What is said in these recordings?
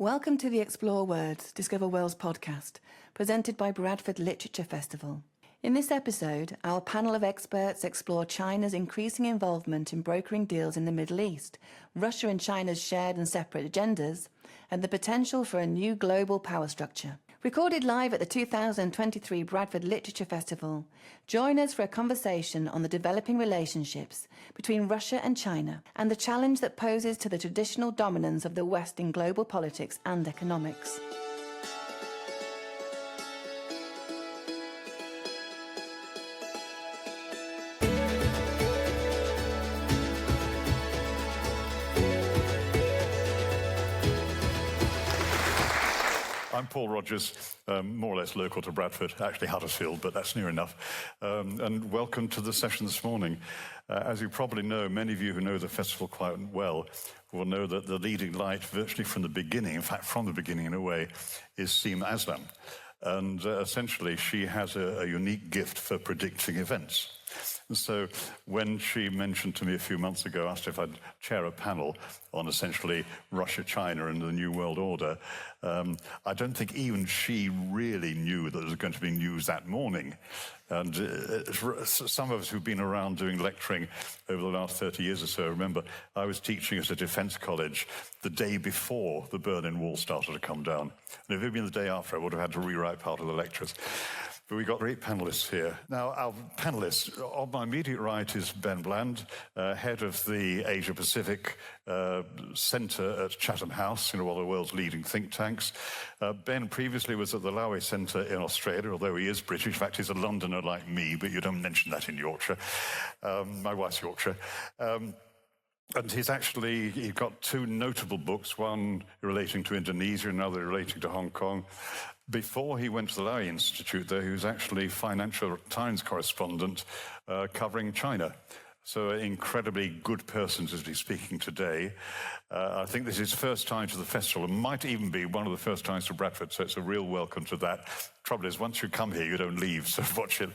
Welcome to the Explore Words, Discover Worlds podcast, presented by Bradford Literature Festival. In this episode, our panel of experts explore China's increasing involvement in brokering deals in the Middle East, Russia and China's shared and separate agendas, and the potential for a new global power structure. Recorded live at the 2023 Bradford Literature Festival, join us for a conversation on the developing relationships between Russia and China and the challenge that poses to the traditional dominance of the West in global politics and economics. I'm Paul Rogers, more or less local to Bradford, actually Huddersfield, but that's near enough. And welcome to the session this morning. As you probably know, many of you who know the festival quite well will know that the leading light virtually from the beginning, in fact from the beginning in a way, is Seem Aslam. And essentially she has a unique gift for predicting events. And so when she mentioned to me a few months ago, asked if I'd chair a panel on essentially Russia, China and the New World Order, I don't think even she really knew that there was going to be news that morning. And some of us who've been around doing lecturing over the last 30 years or so remember I was teaching at a defence college the day before the Berlin Wall started to come down. And if it had been the day after, I would have had to rewrite part of the lectures. But we've got great panellists here. Now, our panellists, on my immediate right is Ben Bland, head of the Asia-Pacific Centre at Chatham House, one of the world's leading think tanks. Ben previously was at the Lowy Centre in Australia, although he is British. In fact, he's a Londoner like me, but you don't mention that in Yorkshire. My wife's Yorkshire. And he's got two notable books, one relating to Indonesia, another relating to Hong Kong. Before he went to the Lowy Institute, though, he was actually Financial Times correspondent covering China. So an incredibly good person to be speaking today. I think this is his first time to the festival and might even be one of the first times to Bradford, so it's a real welcome to that. Trouble is, once you come here, you don't leave, so watch it.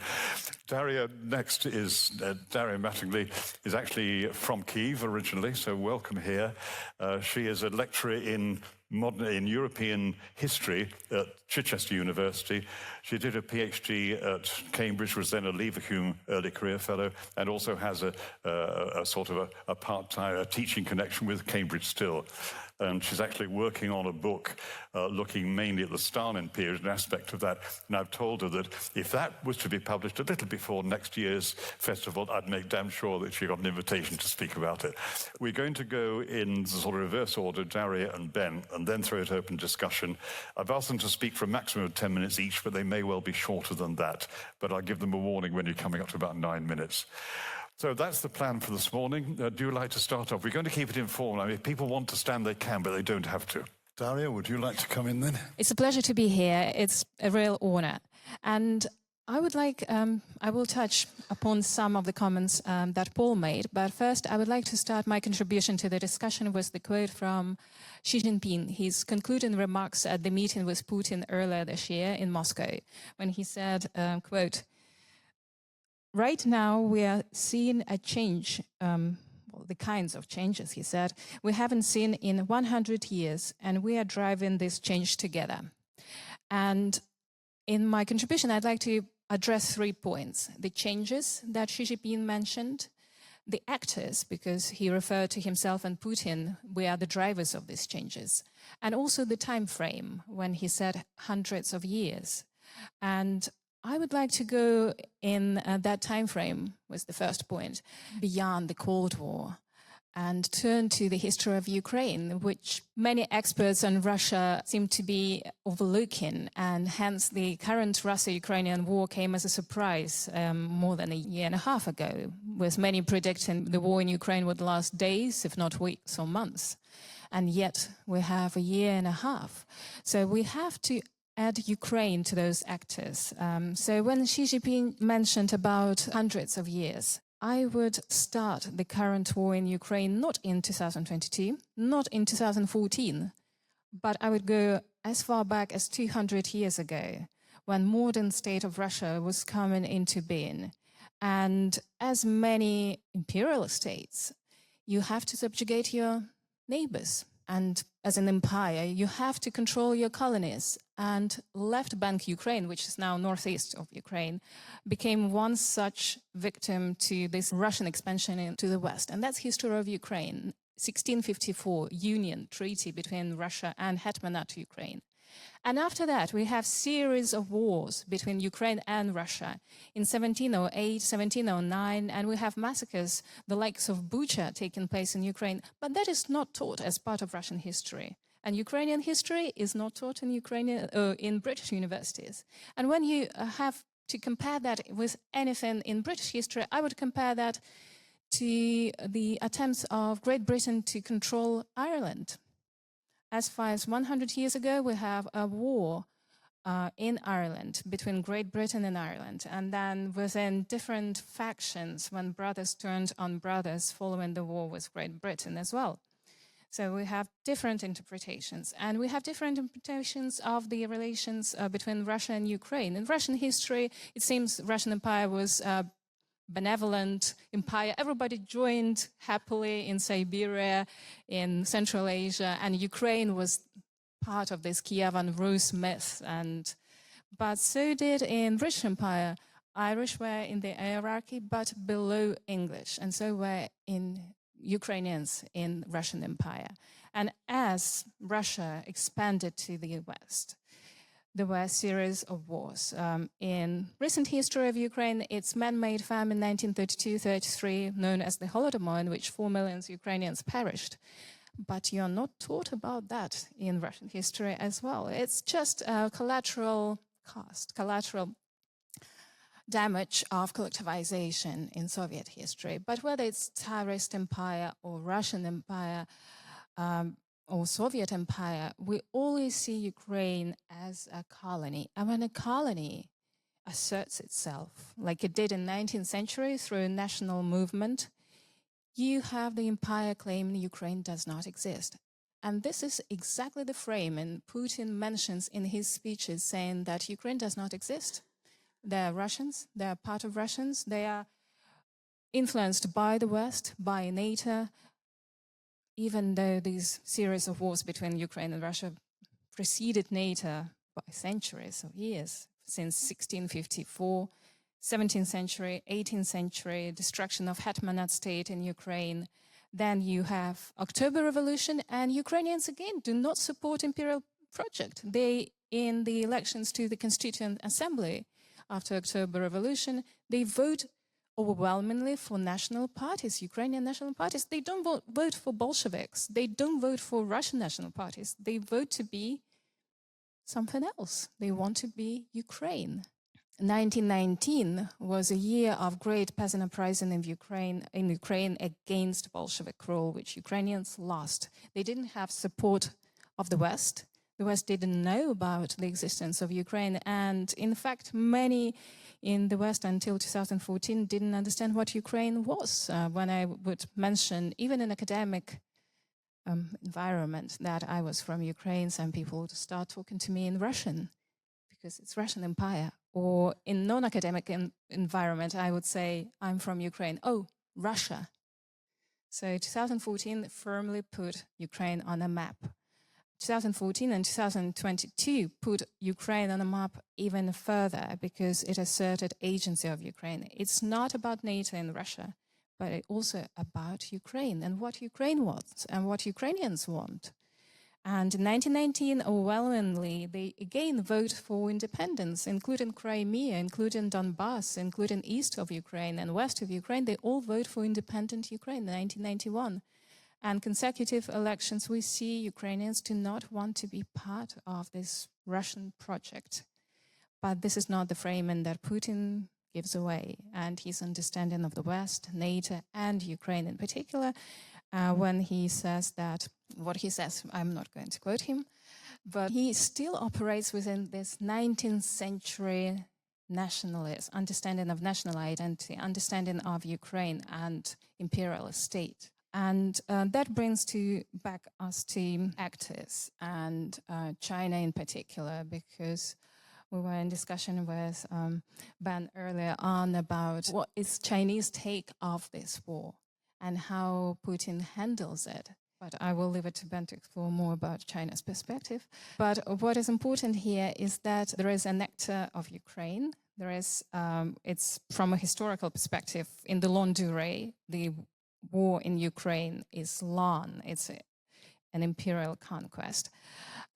Daria next is, Daria Mattingly is actually from Kyiv originally, so welcome here. She is a lecturer in European history at Chichester University. She did a PhD at Cambridge, was then a Leverhulme Early Career Fellow, and also has a sort of a part-time teaching connection with Cambridge still. And she's actually working on a book looking mainly at the Stalin period, an aspect of that. And I've told her that if that was to be published a little before next year's festival, I'd make damn sure that she got an invitation to speak about it. We're going to go in the sort of reverse order, Daria and Ben, and then throw it open discussion. I've asked them to speak for a maximum of 10 minutes each, but they may well be shorter than that. But I'll give them a warning when you're coming up to about 9 minutes. So that's the plan for this morning. Do you like to start off? We're going to keep it informal. I mean, if people want to stand, they can, but they don't have to. Daria, would you like to come in then? It's a pleasure to be here. It's a real honor. And I would like, I will touch upon some of the comments that Paul made, but first I would like to start my contribution to the discussion with the quote from Xi Jinping, his concluding remarks at the meeting with Putin earlier this year in Moscow, when he said, quote, "Right now we are seeing a change, the kinds of changes," he said, "we haven't seen in 100 years, and we are driving this change together." And in my contribution, I'd like to address 3 points: the changes that Xi Jinping mentioned, the actors, because he referred to himself and Putin, we are the drivers of these changes, and also the time frame when he said hundreds of years. And I would like to go in that time frame, was the first point, beyond the Cold War, and turn to the history of Ukraine, which many experts on Russia seem to be overlooking, and hence the current Russia-Ukrainian war came as a surprise more than a year and a half ago, with many predicting the war in Ukraine would last days, if not weeks or months. And yet we have a year and a half. So we have to add Ukraine to those actors. So when Xi Jinping mentioned about hundreds of years, I would start the current war in Ukraine not in 2022, not in 2014, but I would go as far back as 200 years ago, when modern state of Russia was coming into being. And as many imperial states, you have to subjugate your neighbors. and as an empire, you have to control your colonies. And left bank Ukraine, which is now northeast of Ukraine, became one such victim to this Russian expansion into the west. And that's history of Ukraine. 1654 Union Treaty between Russia and Hetmanate Ukraine. And after that, we have series of wars between Ukraine and Russia in 1708, 1709, and we have massacres, the likes of Bucha, taking place in Ukraine. But that is not taught as part of Russian history. And Ukrainian history is not taught in British universities. And when you have to compare that with anything in British history, I would compare that to the attempts of Great Britain to control Ireland. As far as 100 years ago, we have a war in Ireland between Great Britain and Ireland. And then within different factions, when brothers turned on brothers following the war with Great Britain as well. So we have different interpretations. And we have different interpretations of the relations between Russia and Ukraine. In Russian history, it seems Russian Empire was benevolent empire. Everybody joined happily in Siberia, in Central Asia, and Ukraine was part of this Kievan Rus myth. But so did in British Empire. Irish were in the hierarchy, but below English, and so were in Ukrainians in Russian Empire. And as Russia expanded to the West, there were a series of wars. In recent history of Ukraine, it's man-made famine 1932-33, known as the Holodomor, in which 4 million Ukrainians perished. But you're not taught about that in Russian history as well. It's just a collateral cost, collateral damage of collectivization in Soviet history. But whether it's Tsarist Empire or Russian Empire, or Soviet Empire, we always see Ukraine as a colony. And when a colony asserts itself, like it did in the 19th century through a national movement, you have the empire claiming Ukraine does not exist. And this is exactly the frame, and Putin mentions in his speeches saying that Ukraine does not exist. They're Russians, they're part of Russians, they are influenced by the West, by NATO, even though these series of wars between Ukraine and Russia preceded NATO by centuries of years, since 1654, 17th century, 18th century, destruction of Hetmanate state in Ukraine. Then you have October Revolution, and Ukrainians again do not support imperial project. They, in the elections to the Constituent Assembly after October Revolution, they vote overwhelmingly for national parties, Ukrainian national parties. They don't vote for Bolsheviks. They don't vote for Russian national parties. They vote to be something else. They want to be Ukraine. 1919 was a year of great peasant uprising in Ukraine against Bolshevik rule, which Ukrainians lost. They didn't have support of the West. The West didn't know about the existence of Ukraine. And in fact, many in the West until 2014 didn't understand what Ukraine was. When I would mention, even in academic environment, that I was from Ukraine, some people would start talking to me in Russian because it's Russian Empire. Or in non-academic environment, I would say, I'm from Ukraine. Oh, Russia. So 2014 firmly put Ukraine on a map. 2014 and 2022 put Ukraine on a map even further because it asserted agency of Ukraine. It's not about NATO and Russia, but it's also about Ukraine and what Ukraine wants and what Ukrainians want. And in 1919, overwhelmingly, they again vote for independence, including Crimea, including Donbass, including east of Ukraine and west of Ukraine. They all vote for independent Ukraine in 1991. And consecutive elections, we see Ukrainians do not want to be part of this Russian project. But this is not the framing that Putin gives away. And his understanding of the West, NATO, and Ukraine in particular, when he says that, what he says, I'm not going to quote him, but he still operates within this 19th century nationalist understanding of national identity, understanding of Ukraine and imperial state. And that brings back us to actors and China in particular, because we were in discussion with Ben earlier on about what is Chinese take of this war and how Putin handles it. But I will leave it to Ben to explore more about China's perspective. But what is important here is that there is an actor of Ukraine. There is, it's from a historical perspective, in the long durée, the war in Ukraine is long. It's an imperial conquest.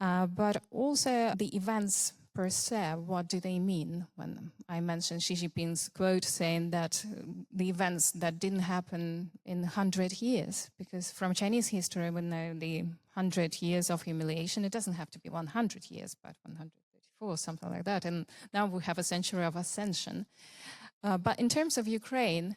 But also the events per se, what do they mean? When I mentioned Xi Jinping's quote saying that the events that didn't happen in 100 years, because from Chinese history we know the 100 years of humiliation, it doesn't have to be 100 years, but 134, something like that. And now we have a century of ascension. But in terms of Ukraine,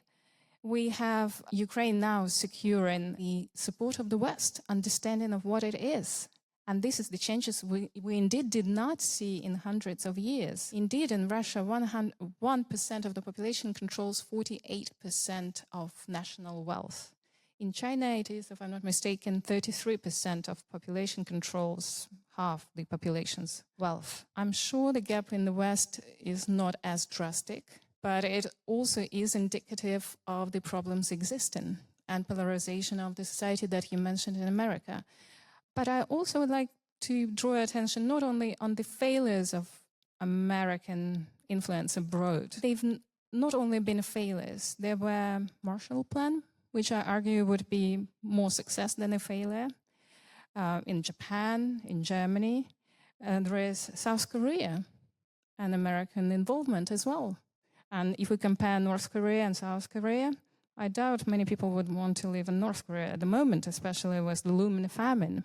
we have Ukraine now securing the support of the West, understanding of what it is. And this is the changes we indeed did not see in hundreds of years. Indeed, in Russia, 1% of the population controls 48% of national wealth. In China, it is, if I'm not mistaken, 33% of population controls half the population's wealth. I'm sure the gap in the West is not as drastic, but it also is indicative of the problems existing and polarization of the society that you mentioned in America. But I also would like to draw attention not only on the failures of American influence abroad. They've not only been failures. There were Marshall Plan, which I argue would be more success than a failure, in Japan, in Germany. And there is South Korea and American involvement as well. And if we compare North Korea and South Korea, I doubt many people would want to live in North Korea at the moment, especially with the looming famine,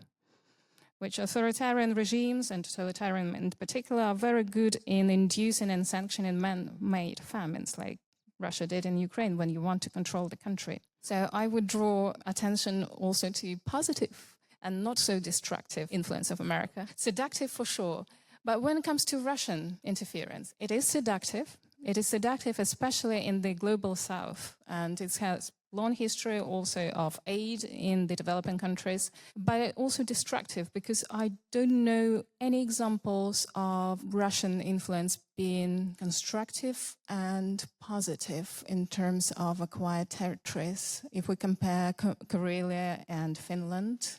which authoritarian regimes, and totalitarian in particular, are very good in inducing and sanctioning man-made famines, like Russia did in Ukraine when you want to control the country. So I would draw attention also to positive and not so destructive influence of America. Seductive for sure, but when it comes to Russian interference, it is seductive. It is seductive, especially in the global south, and it has long history also of aid in the developing countries, but also destructive because I don't know any examples of Russian influence being constructive and positive in terms of acquired territories. If we compare Karelia and Finland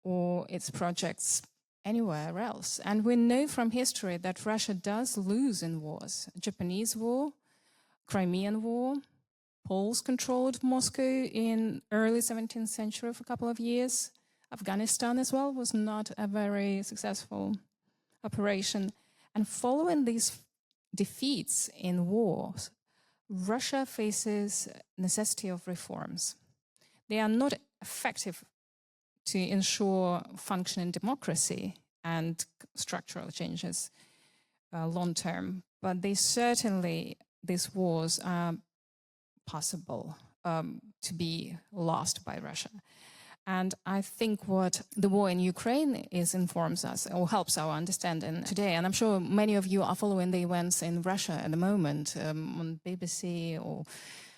or its projects anywhere else. And we know from history that Russia does lose in wars. Japanese War, Crimean War, Poles controlled Moscow in early 17th century for a couple of years. Afghanistan as well was not a very successful operation. And following these defeats in wars, Russia faces necessity of reforms. They are not effective to ensure functioning democracy and structural changes long term, but they certainly, these wars are possible to be lost by Russia. And I think what the war in Ukraine informs us or helps our understanding today, and I'm sure many of you are following the events in Russia at the moment on BBC or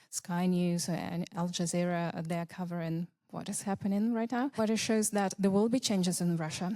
Sky News and Al Jazeera, they're covering what is happening right now. But it shows that there will be changes in Russia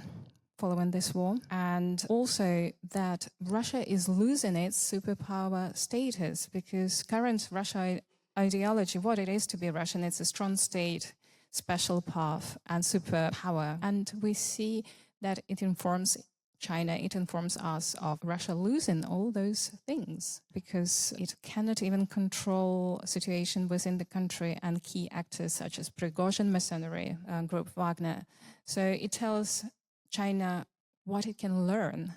following this war, and also that Russia is losing its superpower status because current Russia ideology, what it is to be Russian, it's a strong state, special path, and superpower. And we see that it informs China, it informs us of Russia losing all those things because it cannot even control a situation within the country and key actors such as Prigozhin mercenary group Wagner. So it tells China what it can learn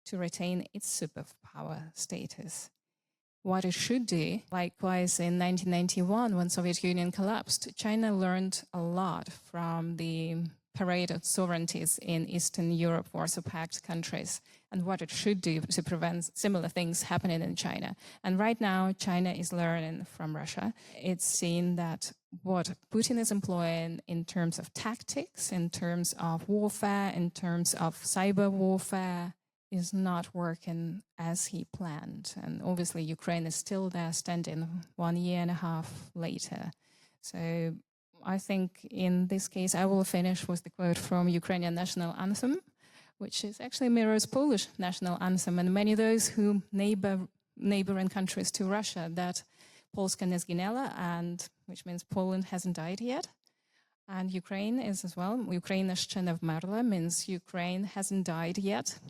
to retain its superpower status. What it should do, likewise in 1991 when Soviet Union collapsed, China learned a lot from the parade of sovereignties in Eastern Europe, Warsaw Pact countries, and what it should do to prevent similar things happening in China. And right now, China is learning from Russia. It's seen that what Putin is employing in terms of tactics, in terms of warfare, in terms of cyber warfare, is not working as he planned. And obviously, Ukraine is still there standing 1.5 years later. So I think in this case, I will finish with the quote from Ukrainian national anthem, which is actually mirrors Polish national anthem, and many of those who neighboring countries to Russia, that Polska nie zginęła, and which means Poland hasn't died yet. And Ukraine is as well. Ukraine jeszcze nie wmerła means Ukraine hasn't died yet.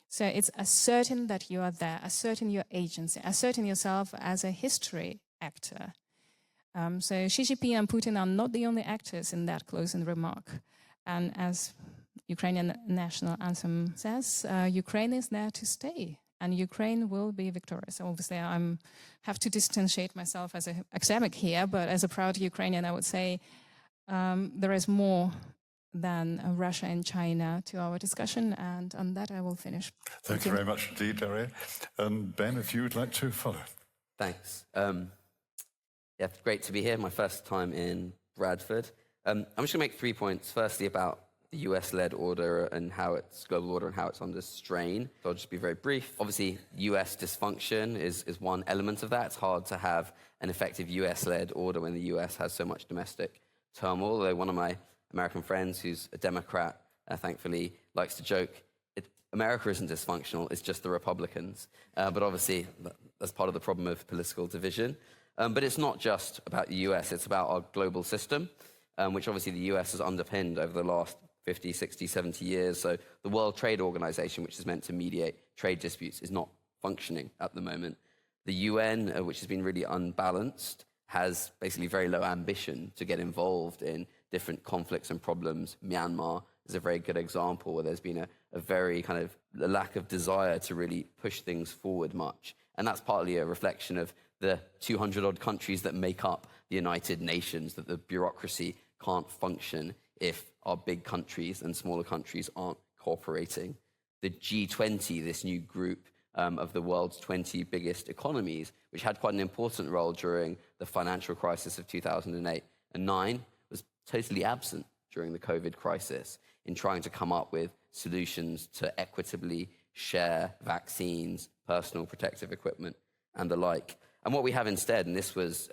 So it's asserting that you are there, asserting your agency, asserting yourself as a history actor. So Xi Jinping and Putin are not the only actors in that closing remark. And as Ukrainian national anthem says, Ukraine is there to stay, and Ukraine will be victorious. Obviously, I have to distantiate myself as an academic here, but as a proud Ukrainian, I would say there is more than Russia and China to our discussion, and on that I will finish. Thank you very much indeed, Daria. Ben, if you would like to follow. Thanks. Yeah, great to be here. My first time in Bradford. I'm just going to make 3 points. Firstly, about the US-led order and how it's global order and how it's under strain. So I'll just be very brief. Obviously, US dysfunction is one element of that. It's hard to have an effective US-led order when the US has so much domestic turmoil. Although one of my American friends, who's a Democrat, thankfully, likes to joke, America isn't dysfunctional, it's just the Republicans. But obviously, that's part of the problem of political division. But it's not just about the US, it's about our global system, which obviously the US has underpinned over the last 50, 60, 70 years. So the World Trade Organization, which is meant to mediate trade disputes, is not functioning at the moment. The UN, which has been really unbalanced, has basically very low ambition to get involved in different conflicts and problems. Myanmar is a very good example where there's been a very kind of a lack of desire to really push things forward much. And that's partly a reflection of the 200-odd countries that make up the United Nations, that the bureaucracy can't function if our big countries and smaller countries aren't cooperating. The G20, this new group of the world's 20 biggest economies, which had quite an important role during the financial crisis of 2008 and 2009, was totally absent during the COVID crisis in trying to come up with solutions to equitably share vaccines, personal protective equipment, and the like. And what we have instead, and this was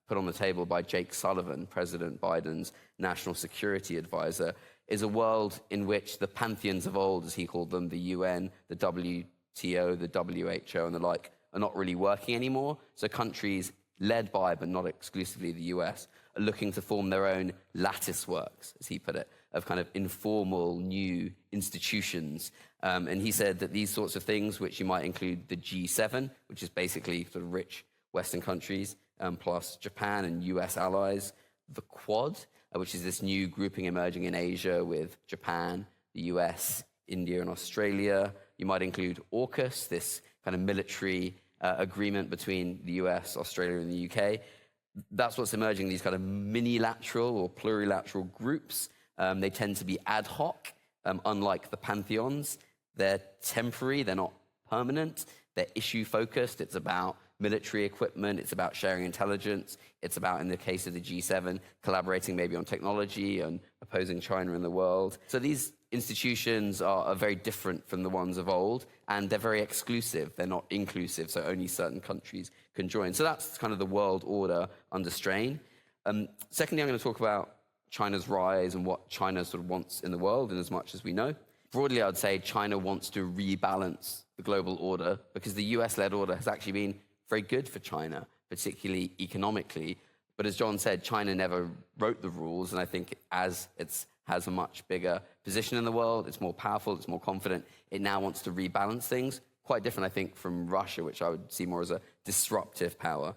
put on the table by Jake Sullivan, President Biden's national security advisor, is a world in which the pantheons of old, as he called them, the UN, the WTO, the WHO, and the like, are not really working anymore. So countries led by, but not exclusively, the US, are looking to form their own lattice works, as he put it, of kind of informal new institutions. And he said that these sorts of things, which you might include the G7, which is basically sort of rich Western countries, plus Japan and US allies, the Quad, which is this new grouping emerging in Asia with Japan, the US, India, and Australia. You might include AUKUS, this kind of military agreement between the US, Australia, and the UK. That's what's emerging, these kind of minilateral or plurilateral groups. They tend to be ad hoc, unlike the pantheons. They're temporary, they're not permanent, they're issue-focused. It's about military equipment, it's about sharing intelligence, it's about, in the case of the G7, collaborating maybe on technology and opposing China in the world. So these institutions are very different from the ones of old, and they're very exclusive. They're not inclusive, so only certain countries can join. So that's kind of the world order under strain. Secondly, I'm going to talk about China's rise and what China sort of wants in the world, in as much as we know. Broadly, I'd say China wants to rebalance the global order because the US-led order has actually been very good for China, particularly economically. But as John said, China never wrote the rules, and I think as it has a much bigger position in the world, it's more powerful, it's more confident, it now wants to rebalance things. Quite different, I think, from Russia, which I would see more as a disruptive power.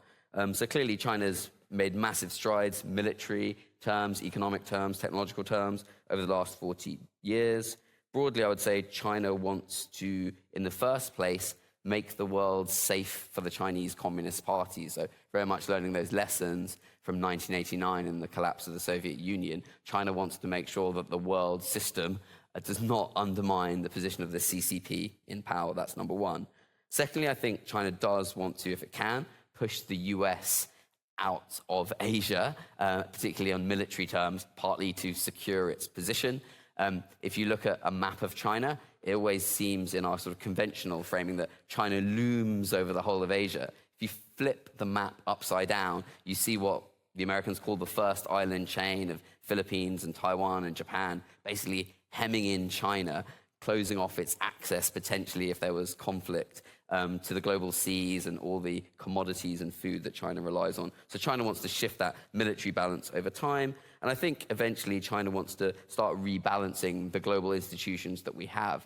So clearly China's made massive strides, military terms, economic terms, technological terms, over the last 40 years. Broadly, I would say China wants to, in the first place, make the world safe for the Chinese Communist Party. So very much learning those lessons from 1989 and the collapse of the Soviet Union. China wants to make sure that the world system does not undermine the position of the CCP in power. That's number one. Secondly, I think China does want to, if it can, push the US out of Asia, particularly on military terms, partly to secure its position. If you look at a map of China, it always seems in our sort of conventional framing that China looms over the whole of Asia. If you flip the map upside down, you see what the Americans call the first island chain of Philippines and Taiwan and Japan, basically hemming in China, closing off its access potentially if there was conflict to the global seas and all the commodities and food that China relies on. So China wants to shift that military balance over time. And I think eventually China wants to start rebalancing the global institutions that we have,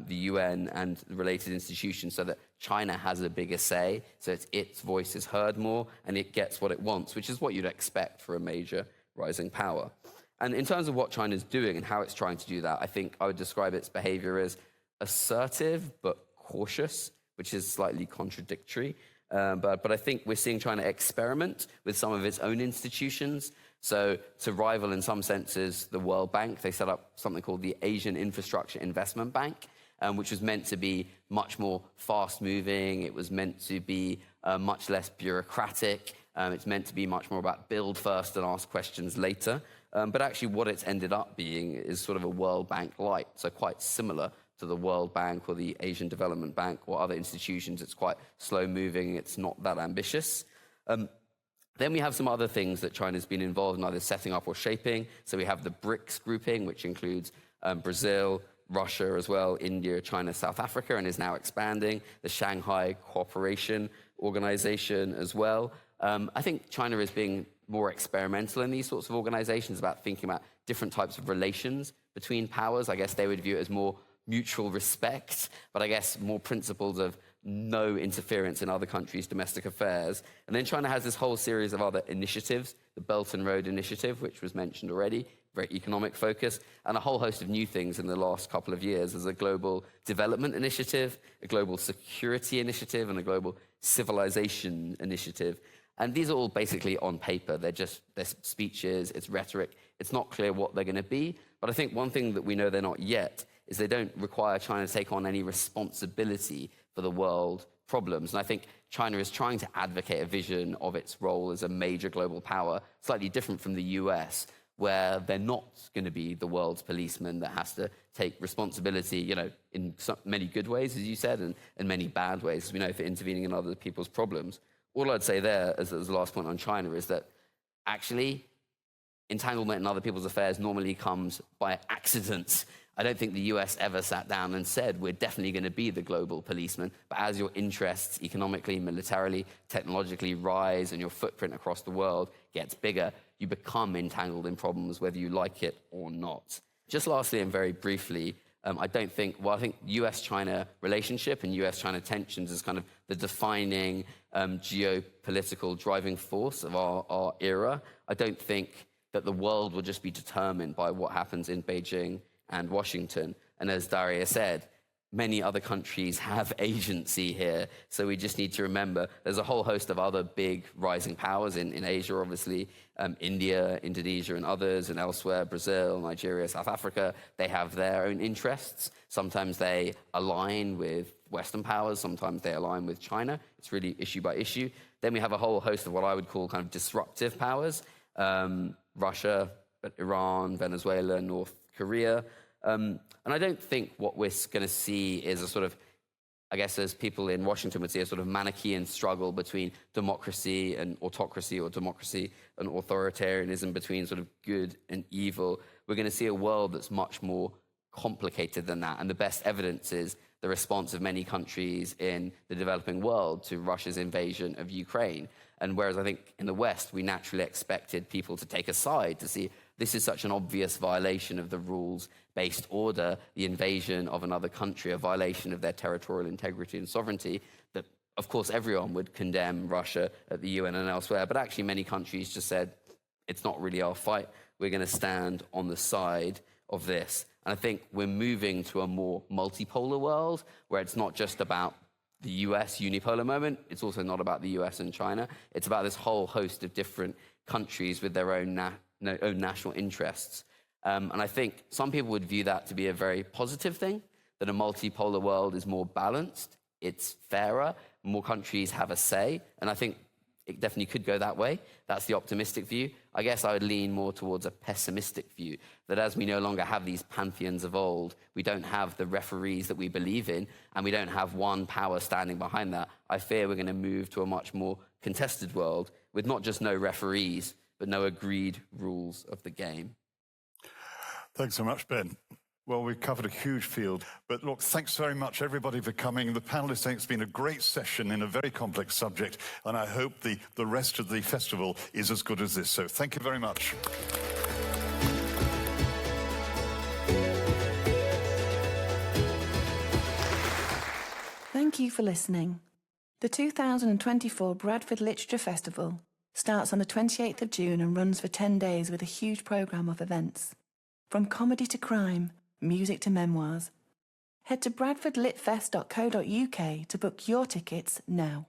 the UN and related institutions, so that China has a bigger say, so its voice is heard more and it gets what it wants, which is what you'd expect for a major rising power. And in terms of what China's doing and how it's trying to do that, I think I would describe its behavior as assertive but cautious, which is slightly contradictory. But I think we're seeing China experiment with some of its own institutions. So to rival, in some senses, the World Bank, they set up something called the Asian Infrastructure Investment Bank, which was meant to be much more fast-moving. It was meant to be much less bureaucratic. It's meant to be much more about build first and ask questions later. But actually what it's ended up being is sort of a World Bank light, so quite similar to the World Bank or the Asian Development Bank or other institutions. It's quite slow-moving. It's not that ambitious. Then we have some other things that China's been involved in either setting up or shaping. So we have the BRICS grouping, which includes Brazil, Russia as well, India, China, South Africa, and is now expanding. The Shanghai Cooperation Organization as well. I think China is being more experimental in these sorts of organizations, about thinking about different types of relations between powers. I guess they would view it as more mutual respect, but I guess more principles of no interference in other countries' domestic affairs. And then China has this whole series of other initiatives, the Belt and Road Initiative, which was mentioned already, very economic focus, and a whole host of new things in the last couple of years. There's a global development initiative, a global security initiative, and a global civilization initiative. And these are all basically on paper. They're speeches, it's rhetoric. It's not clear what they're going to be. But I think one thing that we know they're not yet is they don't require China to take on any responsibility for the world problems. And I think China is trying to advocate a vision of its role as a major global power, slightly different from the US, where they're not going to be the world's policeman that has to take responsibility, you know, in many good ways, as you said, and many bad ways, as we know, for intervening in other people's problems. All I'd say there, as the last point on China, is that actually entanglement in other people's affairs normally comes by accident. I don't think the US ever sat down and said, we're definitely going to be the global policeman. But as your interests economically, militarily, technologically rise and your footprint across the world gets bigger, you become entangled in problems whether you like it or not. Just lastly and very briefly, I think US-China relationship and US-China tensions is kind of the defining geopolitical driving force of our era. I don't think that the world will just be determined by what happens in Beijing and Washington. And as Daria said, many other countries have agency here. So we just need to remember there's a whole host of other big rising powers in Asia, obviously, India, Indonesia, and others, and elsewhere, Brazil, Nigeria, South Africa. They have their own interests. Sometimes they align with Western powers. Sometimes they align with China. It's really issue by issue. Then we have a whole host of what I would call kind of disruptive powers. Russia, Iran, Venezuela, North Korea. And I don't think what we're going to see is a sort of, I guess as people in Washington would see, a sort of Manichaean struggle between democracy and autocracy, or democracy and authoritarianism, between sort of good and evil. We're going to see a world that's much more complicated than that. And the best evidence is the response of many countries in the developing world to Russia's invasion of Ukraine. And whereas I think in the West, we naturally expected people to take a side, to see this is such an obvious violation of the rules-based order, the invasion of another country, a violation of their territorial integrity and sovereignty, that, of course, everyone would condemn Russia at the UN and elsewhere. But actually, many countries just said, it's not really our fight. We're going to stand on the side of this. And I think we're moving to a more multipolar world, where it's not just about the US unipolar moment. It's also not about the US and China. It's about this whole host of different countries with their own national interests. And I think some people would view that to be a very positive thing, that a multipolar world is more balanced, it's fairer, more countries have a say. And I think it definitely could go that way. That's the optimistic view. I guess I would lean more towards a pessimistic view, that as we no longer have these pantheons of old, we don't have the referees that we believe in, and we don't have one power standing behind that. I fear we're going to move to a much more contested world with not just no referees, but no agreed rules of the game. Thanks so much, Ben. Well, we've covered a huge field, but look, thanks very much, everybody, for coming. The panelists think it's been a great session in a very complex subject, and I hope the rest of the festival is as good as this. So thank you very much. Thank you for listening. The 2024 Bradford Literature Festival starts on the 28th of June and runs for 10 days with a huge programme of events. From comedy to crime, music to memoirs. Head to bradfordlitfest.co.uk to book your tickets now.